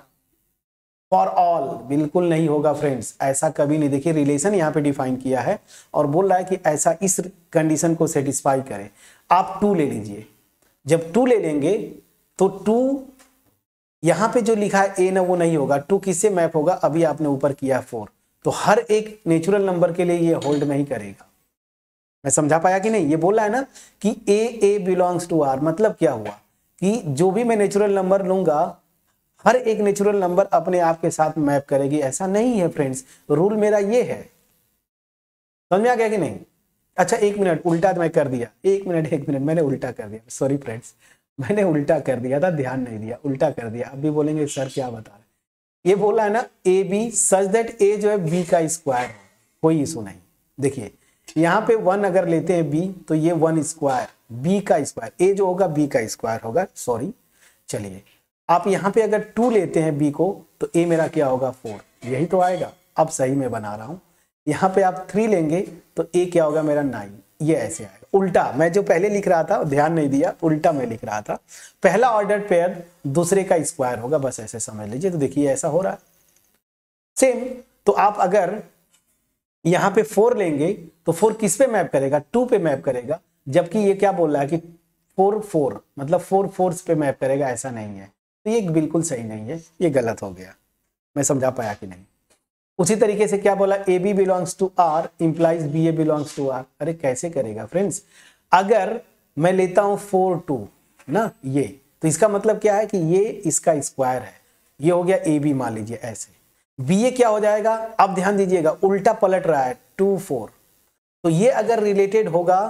for all, बिल्कुल नहीं होगा फ्रेंड्स, ऐसा कभी नहीं। देखिए रिलेशन यहाँ पे डिफाइन किया है और बोल रहा है कि ऐसा इस कंडीशन को सेटिस्फाई करे। आप 2 ले लीजिए, जब 2 ले लेंगे तो 2 यहाँ पे जो लिखा है ए ना, वो नहीं होगा। 2 किससे मैप होगा? अभी आपने ऊपर किया 4, तो हर एक नेचुरल नंबर के लिए ये होल्ड नहीं करेगा। मैं समझा पाया कि नहीं? ये बोल रहा है ना कि ए बिलोंग्स टू आर, मतलब क्या हुआ कि जो भी मैं नेचुरल नंबर लूंगा, हर एक नेचुरल नंबर अपने आप के साथ मैप करेगी, ऐसा नहीं है फ्रेंड्स। रूल मेरा ये है, समझ में आ गया कि नहीं? अच्छा 1 मिनट, उल्टा मैं कर दिया। 1 मिनट मैंने उल्टा कर दिया, सॉरी फ्रेंड्स, मैंने उल्टा कर दिया था, ध्यान नहीं दिया, उल्टा कर दिया। अभी बोलेंगे सर क्या बता रहे, ये बोला है ना ए बी सच दैट ए जो है बी का स्क्वायर, कोई इशू नहीं। देखिए यहाँ पे 1 अगर लेते हैं बी, तो ये 1 स्क्वायर बी का स्क्वायर, ए जो होगा बी का स्क्वायर होगा, सॉरी। चलिए आप यहाँ पे अगर 2 लेते हैं बी को, तो ए मेरा क्या होगा? 4, यही तो आएगा। अब सही में बना रहा हूँ। यहाँ पे आप 3 लेंगे तो ए क्या होगा मेरा? 9, ये ऐसे आएगा। उल्टा मैं जो पहले लिख रहा था ध्यान नहीं दिया, उल्टा मैं लिख रहा था। पहला ऑर्डर पेयर दूसरे का स्क्वायर होगा, बस ऐसे समझ लीजिए। तो देखिए ऐसा हो रहा है सेम। तो आप अगर यहाँ पे 4 लेंगे तो 4 किस पे मैप करेगा? 2 पे मैप करेगा, जबकि ये क्या बोल रहा है कि 4 मतलब 4 फोर्स पे मैप करेगा, ऐसा नहीं है। तो ये बिल्कुल सही नहीं है, ये गलत हो गया। मैं समझा पाया कि नहीं? उसी तरीके से क्या बोला? A B belongs to R implies B A belongs to R. अरे कैसे करेगा फ्रेंड्स? अगर मैं लेता हूं 4 2 ना, ये तो इसका मतलब क्या है कि ये इसका स्क्वायर है, ये हो गया ए बी, मान लीजिए ऐसे। बी ए क्या हो जाएगा? अब ध्यान दीजिएगा, उल्टा पलट रहा है 2 4। तो ये अगर रिलेटेड होगा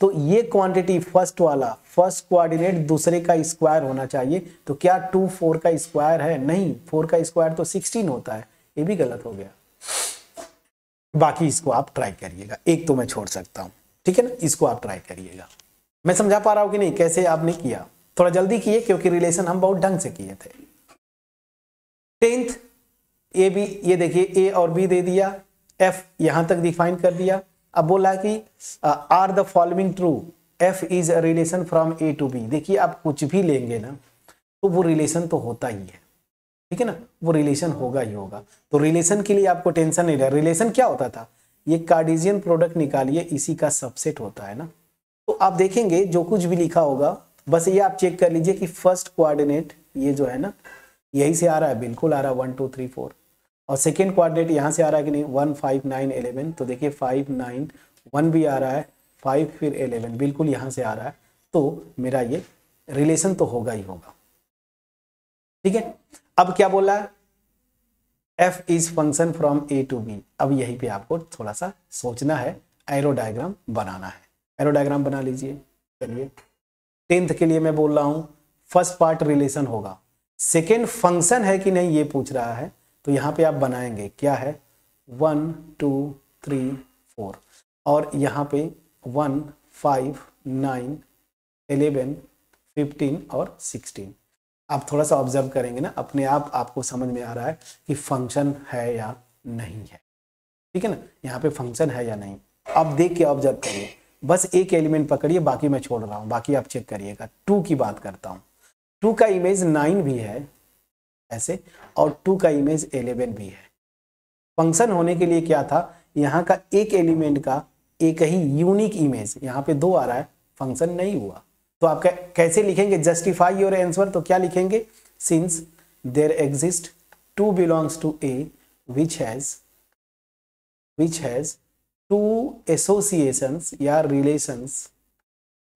तो ये क्वांटिटी फर्स्ट वाला, फर्स्ट कोऑर्डिनेट दूसरे का स्क्वायर होना चाहिए। तो क्या 2 4 का स्क्वायर है? नहीं, 4 का स्क्वायर तो 16 होता है, ये भी गलत हो गया। बाकी इसको आप ट्राई करिएगा, एक तो मैं छोड़ सकता हूं, ठीक है ना, इसको आप ट्राई करिएगा। मैं समझा पा रहा हूं कि नहीं, कैसे आपने किया? थोड़ा जल्दी किए क्योंकि रिलेशन हम बहुत ढंग से किए थे। 10th ए बी, ये देखिए ए और बी दे दिया, एफ यहां तक डिफाइन कर दिया। अब बोला कि are the following true, f is a relation from A to B. देखिए आप कुछ भी लेंगे ना तो वो रिलेशन तो होता ही है, ठीक है ना, वो रिलेशन होगा ही होगा। तो रिलेशन के लिए आपको टेंशन नहीं रहा। रिलेशन क्या होता था? ये कार्टेशियन प्रोडक्ट निकालिए, इसी का सबसेट होता है ना। तो आप देखेंगे जो कुछ भी लिखा होगा, बस ये आप चेक कर लीजिए कि फर्स्ट कोऑर्डिनेट ये जो है ना, यही से आ रहा है, बिल्कुल आ रहा है 1 2 3 4। और सेकेंड कोऑर्डिनेट यहाँ से आ रहा है कि नहीं, 1 5 9 11। तो देखिए 5 9 1 भी आ रहा है, 5 फिर 11 बिल्कुल यहाँ से आ रहा है। तो मेरा ये रिलेशन तो होगा ही होगा, ठीक है। अब क्या बोला है? F is function from A to B. अब यहीं पे आपको थोड़ा सा सोचना है, एरो डायग्राम बनाना है। एरो डायग्राम बना लीजिए। चलिए 10th के लिए मैं बोल रहा हूं, फर्स्ट पार्ट रिलेशन होगा, सेकेंड फंक्शन है कि नहीं ये पूछ रहा है। तो यहां पे आप बनाएंगे, क्या है, 1 2 3 4, और यहां पे 1 5 9 11 15 और 16। आप थोड़ा सा ऑब्जर्व करेंगे ना, अपने आप आपको समझ में आ रहा है कि फंक्शन है या नहीं है, ठीक है ना, यहाँ पे फंक्शन है या नहीं। आप देख के ऑब्जर्व करिए, बस एक एलिमेंट पकड़िए, बाकी मैं छोड़ रहा हूँ, बाकी आप चेक करिएगा। 2 की बात करता हूँ, 2 का इमेज 9 भी है ऐसे, और 2 का इमेज 11 भी है। फंक्शन होने के लिए क्या था, यहाँ का एक एलिमेंट का एक ही यूनिक इमेज, यहाँ पे 2 आ रहा है, फंक्शन नहीं हुआ। तो आप कैसे लिखेंगे जस्टिफाई योर आंसर? तो क्या लिखेंगे, since there exist 2 belongs to A which has 2 associations या रिलेशंस,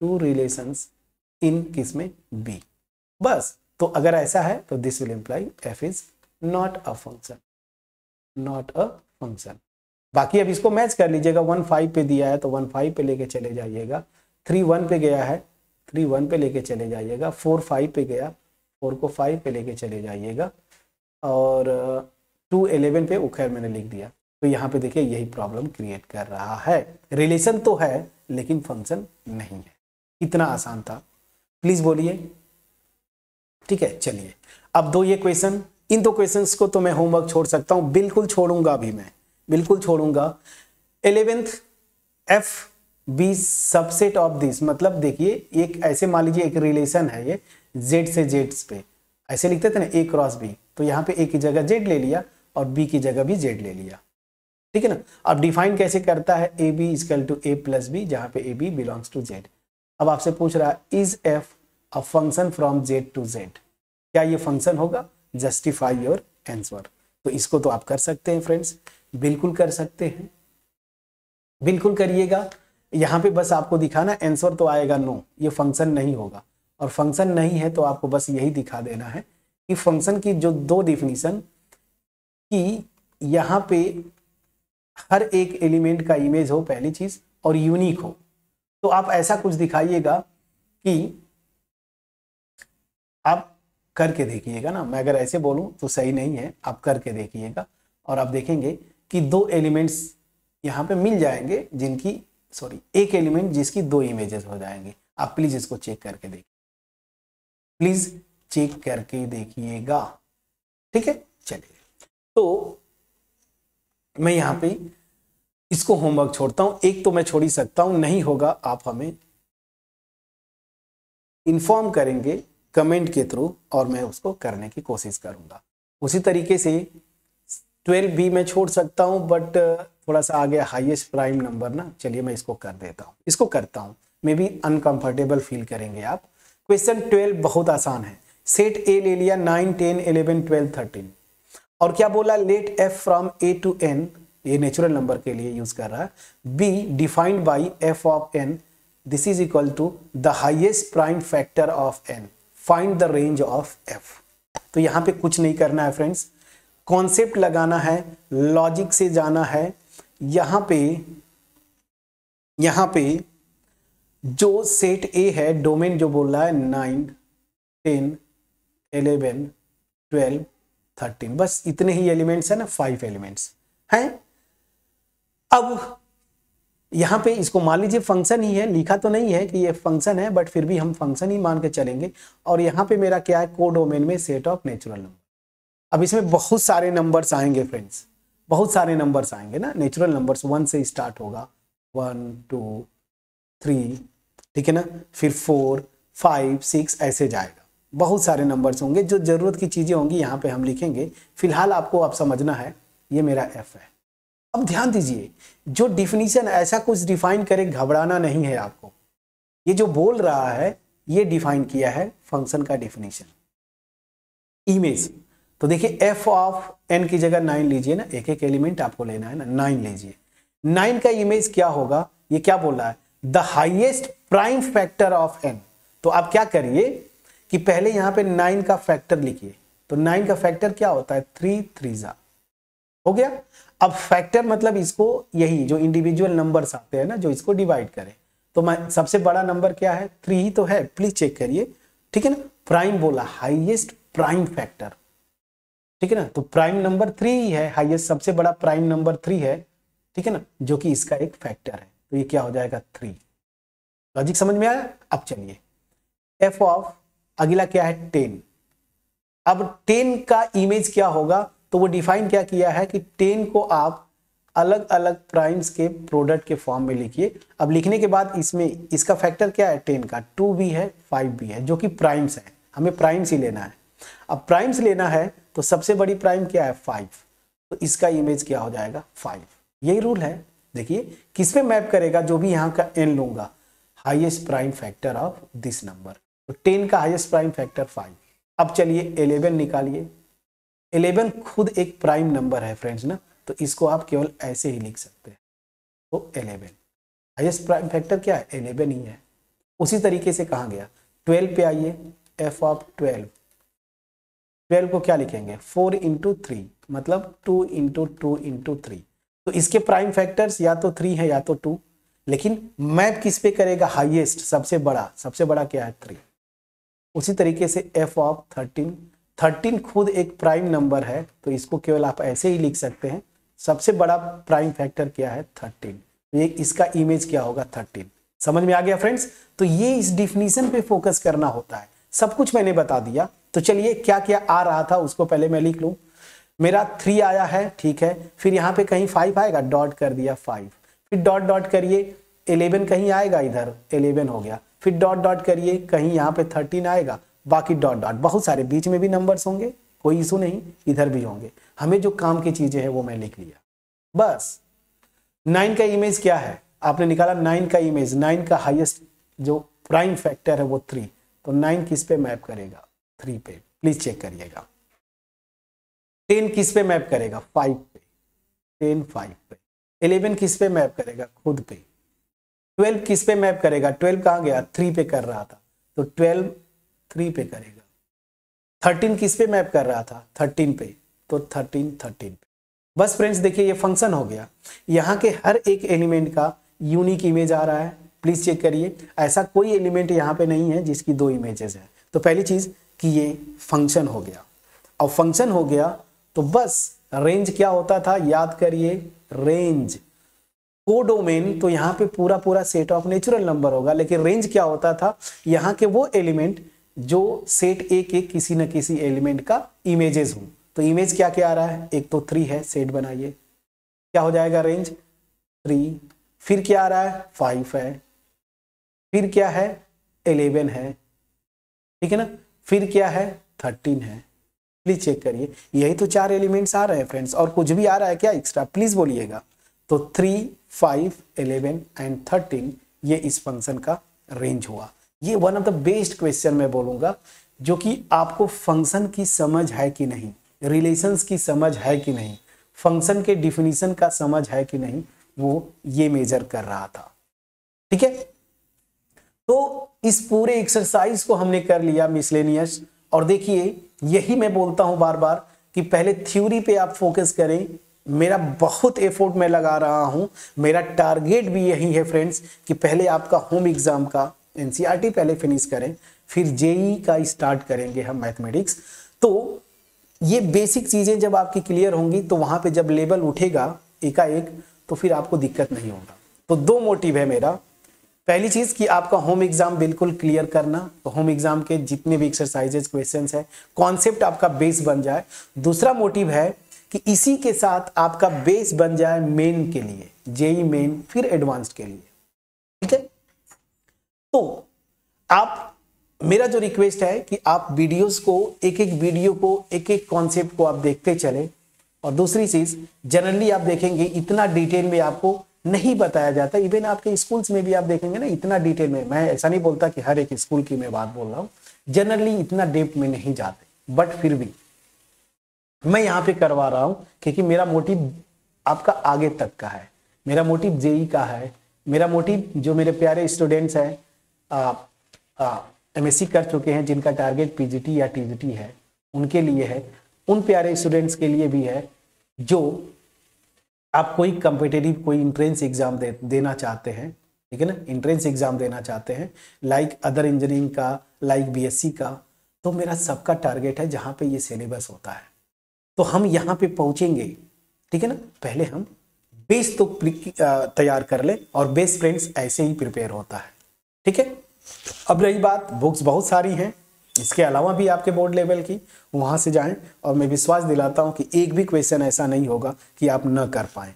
2 रिलेशंस इन किसमें, बी। बस, तो अगर ऐसा है तो this will imply f is not a function, not a function. बाकी अब इसको मैच कर लीजिएगा, 1 5 पे दिया है तो 1 5 पे लेके चले जाइएगा, 3 1 पे गया है 3 1 पे लेके चले जाइएगा, 4 5 पे गया 4 को 5 पे लेके चले जाइएगा, और 2 11 पे उखैर मैंने लिख दिया। तो यहाँ पे देखिए यही प्रॉब्लम क्रिएट कर रहा है, रिलेशन तो है लेकिन फंक्शन नहीं है। इतना आसान था, प्लीज बोलिए, ठीक है। चलिए अब ये क्वेश्चन, इन 2 क्वेश्चंस को तो मैं होमवर्क छोड़ सकता हूं, बिल्कुल छोड़ूंगा, अभी मैं बिल्कुल छोड़ूंगा। 11th f B subset of this, मतलब देखिए एक ऐसे मान लीजिए एक रिलेशन है, ये जेड से जेड्स पे ऐसे लिखते थे ना, ए क्रॉस बी, तो यहाँ पे ए की जगह जेड ले लिया और बी की जगह भी जेड ले लिया, ठीक है ना। अब डिफाइन कैसे करता है, A B equal to A plus B, जहां पे A B belongs to Z. अब आपसे पूछ रहा है is F a function from Z to Z, क्या ये फंक्शन होगा? Justify your answer. तो इसको तो आप कर सकते हैं फ्रेंड्स, बिल्कुल कर सकते हैं, बिल्कुल करिएगा। यहाँ पे बस आपको दिखाना, आंसर तो आएगा नो, ये फंक्शन नहीं होगा। और फंक्शन नहीं है तो आपको बस यही दिखा देना है कि फंक्शन की जो 2 डिफिनीशन, कि यहाँ पे हर एक एलिमेंट का इमेज हो पहली चीज, और यूनिक हो। तो आप ऐसा कुछ दिखाइएगा कि आप करके देखिएगा ना, मैं अगर ऐसे बोलूं तो सही नहीं है, आप करके देखिएगा और आप देखेंगे कि 2 एलिमेंट्स यहाँ पे मिल जाएंगे जिनकी, सॉरी, एक एलिमेंट जिसकी 2 इमेजेस हो जाएंगे। आप प्लीज इसको चेक करके देखिए, प्लीज चेक करके देखिएगा, ठीक है। चलिए तो मैं यहाँ पे इसको होमवर्क छोड़ता हूं, एक तो मैं छोड़ ही सकता हूं, नहीं होगा आप हमें इन्फॉर्म करेंगे कमेंट के थ्रू और मैं उसको करने की कोशिश करूंगा। उसी तरीके से 12 भी मैं छोड़ सकता हूं, बट थोड़ा सा आ गया हाईएस्ट प्राइम नंबर ना, चलिए मैं इसको कर देता हूं, इसको करता हूं, मे बी अनकंफर्टेबल फील करेंगे आप। क्वेश्चन 12 बहुत आसान है, सेट ए ले लिया 9 10 11 12 13, और क्या बोला, let F from A to N, ये नेचुरल नंबर के लिए यूज कर रहा है, B defined by F of N, this is equal to the highest prime factor of N, find the range of F. तो यहां पे कुछ नहीं करना है फ्रेंड्स, कॉन्सेप्ट लगाना है, लॉजिक से जाना है। यहां पे जो सेट ए है, डोमेन जो बोल रहा है 9, 10, 11, 12, 13, बस इतने ही एलिमेंट्स है ना, 5 एलिमेंट्स हैं। अब यहां पे इसको मान लीजिए फंक्शन ही है, लिखा तो नहीं है कि ये फंक्शन है, बट फिर भी हम फंक्शन ही मान के चलेंगे। और यहां पे मेरा क्या है, कोडोमेन में सेट ऑफ नेचुरल नंबर। अब इसमें बहुत सारे नंबर्स आएंगे फ्रेंड्स, बहुत सारे नंबर्स आएंगे ना, नेचुरल नंबर्स 1 से स्टार्ट होगा, 1, 2, 3, ठीक है ना, फिर 4, 5, 6 ऐसे जाएगा। बहुत सारे नंबर्स होंगे, जो जरूरत की चीजें होंगी यहाँ पे हम लिखेंगे। फिलहाल आपको अब समझना है, ये मेरा एफ है। अब ध्यान दीजिए, जो डिफिनीशन ऐसा कुछ डिफाइन करे, घबराना नहीं है आपको। ये जो बोल रहा है ये डिफाइन किया है फंक्शन का डिफिनीशन, इमेज। तो देखिए एफ ऑफ एन की जगह 9 लीजिए ना, एक एक एलिमेंट आपको लेना है ना, 9 लीजिए। 9 का इमेज क्या होगा, ये क्या बोल रहा है, the highest prime factor of N. तो आप क्या करिए कि पहले यहां पे 9 का फैक्टर लिखिए। तो 9 का फैक्टर क्या होता है, 3 3 हो गया। अब फैक्टर मतलब इसको, यही जो इंडिविजुअल नंबर्स आते हैं ना, जो इसको डिवाइड करें। तो मैं सबसे बड़ा नंबर क्या है, 3 ही तो है, प्लीज चेक करिए, ठीक है ना। प्राइम बोला, हाईएस्ट प्राइम फैक्टर, ठीक है ना। तो प्राइम नंबर 3 ही है, हाईएस्ट सबसे बड़ा प्राइम नंबर 3 है, ठीक है ना, जो कि इसका एक फैक्टर है। तो ये क्या हो जाएगा, 3। लॉजिक समझ में आया। अब चलिए एफ ऑफ अगला क्या है, 10। अब 10 का इमेज क्या होगा, तो वो डिफाइन क्या किया है कि 10 को आप अलग अलग प्राइम्स के प्रोडक्ट के फॉर्म में लिखिए। अब लिखने के बाद इसमें इसका फैक्टर क्या है, 10 का 2 भी है 5 भी है, जो कि प्राइम्स है। हमें प्राइम्स ही लेना है। अब प्राइम्स लेना है तो सबसे बड़ी प्राइम क्या है, 5। तो इसका इमेज क्या हो जाएगा, 5। यही रूल है। देखिए किस पे मैप करेगा, जो भी यहाँ का n लूंगा, highest prime factor of this number. तो 10 का हाईएस्ट प्राइम फैक्टर 5। अब चलिए 11 निकालिए। 11 खुद एक प्राइम नंबर है फ्रेंड्स ना, तो इसको आप केवल ऐसे ही लिख सकते हैं। तो 11 हाईएस्ट प्राइम फैक्टर क्या है, 11 ही है। उसी तरीके से कहा गया 12 पे आइए, एफ ऑफ 12 को क्या लिखेंगे, 4 इंटू 3, मतलब 2 इंटू 2 इंटू 3। तो इसके प्राइम फैक्टर्स या तो 3 है या तो 2, लेकिन मैप किस पे करेगा, हाईएस्ट, सबसे बड़ा क्या है, 3। उसी तरीके से एफ ऑफ 13 खुद एक प्राइम नंबर है, तो इसको केवल आप ऐसे ही लिख सकते हैं, सबसे बड़ा प्राइम फैक्टर क्या है, 13। ये इसका इमेज क्या होगा, 13। समझ में आ गया फ्रेंड्स। तो ये इस डिफिनीशन पे फोकस करना होता है। सब कुछ मैंने बता दिया। तो चलिए क्या क्या आ रहा था उसको पहले मैं लिख लूं। मेरा 3 आया है, ठीक है, फिर यहाँ पे कहीं 5 आएगा, डॉट कर दिया 5, फिर डॉट डॉट करिए 11 कहीं आएगा, इधर 11 हो गया, फिर डॉट डॉट करिए कहीं यहाँ पे 13 आएगा, बाकी डॉट डॉट, बहुत सारे बीच में भी नंबर्स होंगे, कोई इशू नहीं, इधर भी होंगे। हमें जो काम की चीजें हैं वो मैं लिख लिया बस। 9 का इमेज क्या है, आपने निकाला 9 का इमेज, 9 का हाईएस्ट जो प्राइम फैक्टर है वो 3। तो 9 किस पे मैप करेगा, 3 पे, प्लीज चेक करिएगा। 10 किस पे मैप करेगा, 5 पे, 10 5 पे। 11 किस पे मैप करेगा, खुद पे। 12 किस पे मैप करेगा, 12 कहाँ गया, 3 पे कर रहा था, तो 12 3 पे करेगा। 13 किस पे मैप कर रहा था, 13 पे, तो 13 पे। बस फ्रेंड्स देखिए ये फंक्शन हो गया। यहाँ के हर एक एलिमेंट का यूनिक इमेज आ रहा है, प्लीज चेक करिए। ऐसा कोई एलिमेंट यहाँ पे नहीं है जिसकी 2 इमेजेस है। तो पहली चीज कि ये फंक्शन हो गया। और फंक्शन हो गया तो बस रेंज क्या होता था, याद करिए, रेंज कोडोमेन, तो यहाँ पे पूरा पूरा सेट ऑफ नेचुरल नंबर होगा, लेकिन रेंज क्या होता था, यहाँ के वो एलिमेंट जो सेट ए के किसी न किसी एलिमेंट का इमेजेस हो। तो इमेज क्या क्या आ रहा है, एक तो 3 है, सेट बनाइए, क्या हो जाएगा रेंज 3। फिर क्या आ रहा है, 5 है, फिर क्या है 11 है, ठीक है ना, फिर क्या है 13 है। प्लीज चेक करिए, यही तो 4 एलिमेंट्स आ रहे हैं फ्रेंड्स, और कुछ भी आ रहा है क्या एक्स्ट्रा, प्लीज बोलिएगा। तो 3 5 11 एंड 13 ये इस फंक्शन का रेंज हुआ। ये one of the best question मैं बोलूंगा, जो कि आपको फंक्शन की समझ है कि नहीं, रिलेशंस की समझ है कि नहीं, फंक्शन के डिफिनीशन का समझ है कि नहीं, वो ये मेजर कर रहा था। ठीक है, तो इस पूरे एक्सरसाइज को हमने कर लिया मिसलेनियस। और देखिए यही मैं बोलता हूं बार बार कि पहले थ्योरी पे आप फोकस करें, मेरा बहुत एफर्ट मैं लगा रहा हूँ, मेरा टारगेट भी यही है फ्रेंड्स कि पहले आपका होम एग्जाम का एनसीईआरटी पहले फिनिश करें, फिर जेई का स्टार्ट करेंगे हम मैथमेटिक्स। तो ये बेसिक चीज़ें जब आपकी क्लियर होंगी तो वहाँ पे जब लेवल उठेगा एकाएक तो फिर आपको दिक्कत नहीं होगा। तो दो मोटिव है मेरा। पहली चीज़ कि आपका होम एग्जाम बिल्कुल क्लियर करना, तो होम एग्जाम के जितने भी एक्सरसाइजेस क्वेश्चंस है कॉन्सेप्ट आपका बेस बन जाए। दूसरा मोटिव है कि इसी के साथ आपका बेस बन जाए मेन के लिए, जेई मेन फिर एडवांस्ड के लिए। ठीक है, तो आप, मेरा जो रिक्वेस्ट है कि आप वीडियोस को, एक एक वीडियो को, एक एक कॉन्सेप्ट को आप देखते चले। और दूसरी चीज, जनरली आप देखेंगे इतना डिटेल में आपको नहीं बताया जाता। इवन आपके स्कूल्स में भी आप देखेंगे ना, इतना डिटेल में, मैं ऐसा नहीं बोलता कि हर एक स्कूल की मैं बात बोल रहा हूँ, जनरली इतना डेप्थ में नहीं जाते, बट फिर भी मैं यहाँ पे करवा रहा हूँ क्योंकि मेरा मोटिव आपका आगे तक का है, मेरा मोटिव जेई का है, मेरा मोटिव जो मेरे प्यारे स्टूडेंट्स हैं एमएससी कर चुके हैं, जिनका टारगेट पीजीटी या टीजीटी है, उनके लिए है, उन प्यारे स्टूडेंट्स के लिए भी है जो आप कोई कम्पिटिटिव कोई इंट्रेंस एग्जाम देना चाहते हैं। ठीक है ना, इंट्रेंस एग्जाम देना चाहते हैं, लाइक अदर इंजीनियरिंग का, लाइक बीएससी का। तो मेरा सबका टारगेट है जहाँ पे ये सिलेबस होता है, तो हम यहाँ पे पहुँचेंगे। ठीक है ना, पहले हम बेस तो तैयार कर ले, और बेस फ्रेंड्स ऐसे ही प्रिपेयर होता है। ठीक है, अब रही बात, बुक्स बहुत सारी हैं, इसके अलावा भी आपके बोर्ड लेवल की, वहाँ से जाएं, और मैं विश्वास दिलाता हूँ कि एक भी क्वेश्चन ऐसा नहीं होगा कि आप न कर पाएँ।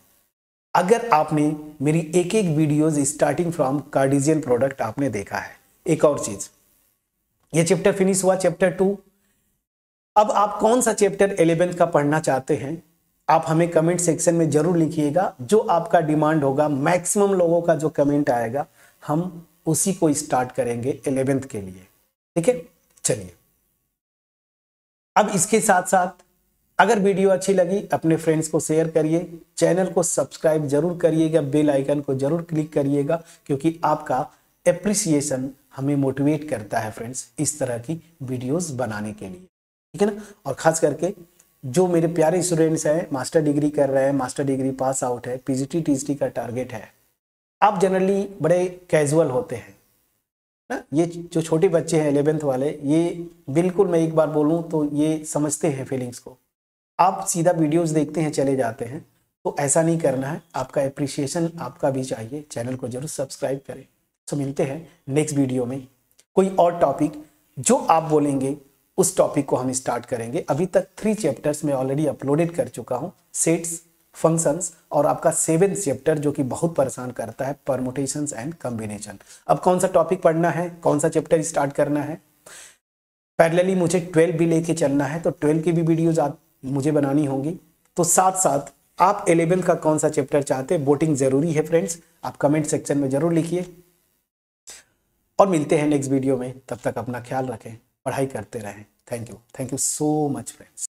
अगर आपने मेरी एक एक videos starting from Cartesian product आपने देखा है। एक और चीज, ये चैप्टर फिनिश हुआ, चैप्टर 2। अब आप कौन सा चैप्टर 11th का पढ़ना चाहते हैं, आप हमें कमेंट सेक्शन में जरूर लिखिएगा। जो आपका डिमांड होगा, मैक्सिमम लोगों का जो कमेंट आएगा, हम उसी को स्टार्ट करेंगे 11th के लिए। ठीक है, चलिए। अब इसके साथ साथ अगर वीडियो अच्छी लगी, अपने फ्रेंड्स को शेयर करिए, चैनल को सब्सक्राइब जरूर करिएगा, बेल आइकन को जरूर क्लिक करिएगा, क्योंकि आपका एप्रिसिएशन हमें मोटिवेट करता है फ्रेंड्स इस तरह की वीडियोस बनाने के लिए। ठीक है ना, और खास करके जो मेरे प्यारे स्टूडेंट्स हैं, मास्टर डिग्री कर रहे हैं, मास्टर डिग्री पास आउट है, पीजीटी टीजीटी का टारगेट है, आप जनरली बड़े कैजुअल होते हैं ना। ये जो छोटे बच्चे हैं 11th वाले, ये बिल्कुल, मैं एक बार बोलूं तो ये समझते हैं फीलिंग्स को। आप सीधा वीडियोस देखते हैं, चले जाते हैं, तो ऐसा नहीं करना है। आपका एप्रिसिएशन आपका भी चाहिए, चैनल को जरूर सब्सक्राइब करें। तो मिलते हैं नेक्स्ट वीडियो में, कोई और टॉपिक जो आप बोलेंगे उस टॉपिक को हम स्टार्ट करेंगे। अभी तक 3 चैप्टर्स में ऑलरेडी अपलोडेड कर चुका हूँ, सेट्स, फंक्शंस, और आपका 7th चैप्टर जो कि बहुत परेशान करता है, परमुटेशंस एंड कॉम्बिनेशन। अब कौन सा टॉपिक पढ़ना है, कौन सा चैप्टर स्टार्ट करना है, पैरेलली मुझे 12 भी लेके चलना है, तो 12 की भी वीडियोज मुझे बनानी होंगी। तो साथ साथ आप 11th का कौन सा चैप्टर चाहते हैं, वोटिंग जरूरी है फ्रेंड्स, आप कमेंट सेक्शन में जरूर लिखिए। और मिलते हैं नेक्स्ट वीडियो में, तब तक अपना ख्याल रखें, पढ़ाई करते रहें। Thank you so much friends.